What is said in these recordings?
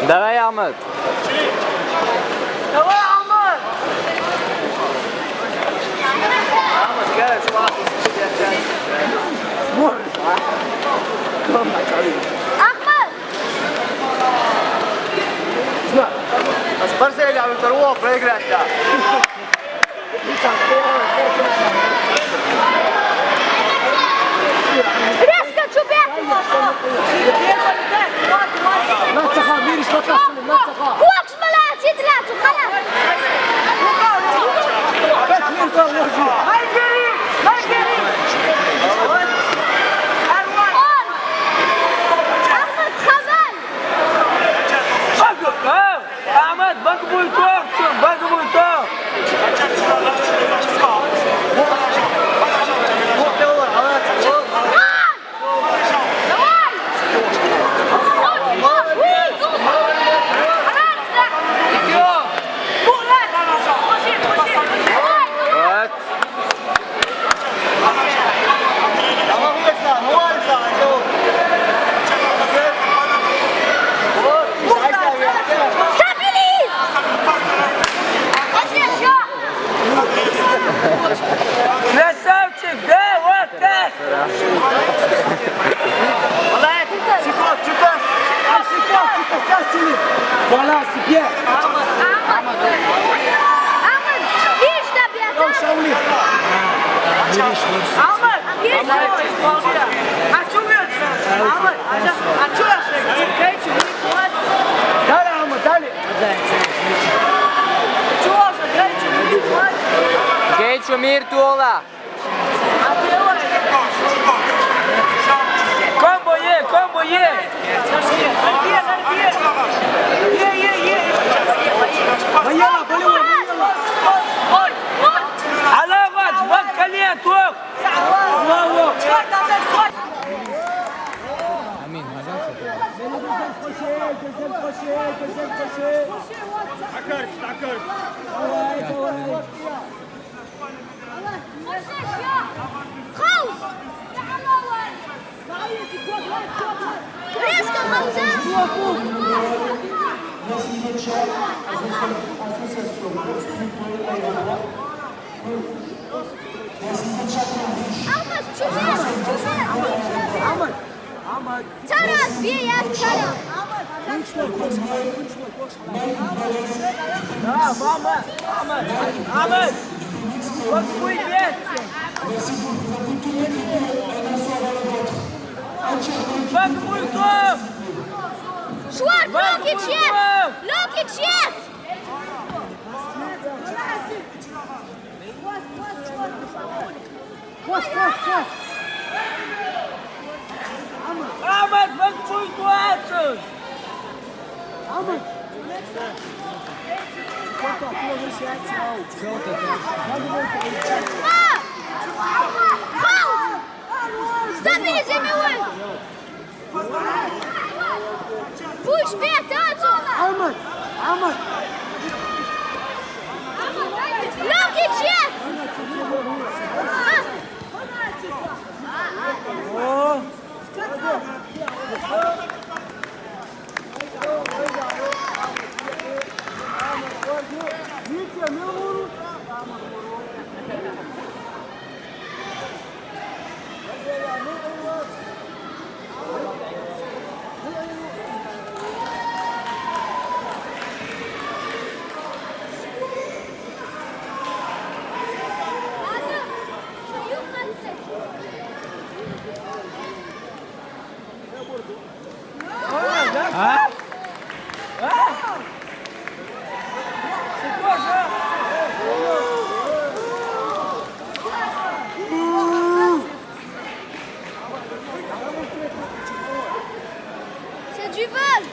Давай, Ahmet. Давай, Ahmet. Ahmet! Спарся или второго проиграть, да. Резко чубят! Natsaha, bir iş batasın, natsaha. Kuaks malat, yedilat, خلاص. Bekleyin kalıyorsun. On! Ahmet خبل! Ahmet bak bu itoğsun, bak bu itoğ. Красавчик, да, вот так. Voilà, c'est bien. Ahmet! Bir tabii Tamam, Şavli. Ahmet! Bir Dale, Ahmet, dale. Geç Umir Tuola. Combo ye. Bayala, bayala. Алават, бак колен, тук. Bravo. Güzel koşu. Takır. خوف! Резко, Ahmet, çubuk! Ahmet. Taras, bir yer taras! Ahmet. Bak bu ilet. Bak bu itoğ. Шварт, Локич нет! Koş. Ahmet bak bu itoğ. Ahmet. Quanto a tua velocidade alta. Стабилизируй его! Пусть бьет отсюда! Ahmet. Локич нет! C'est du vol!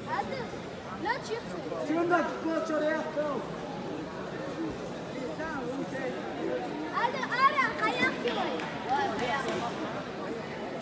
Hadi. Tyrnak, płacz o reaktą.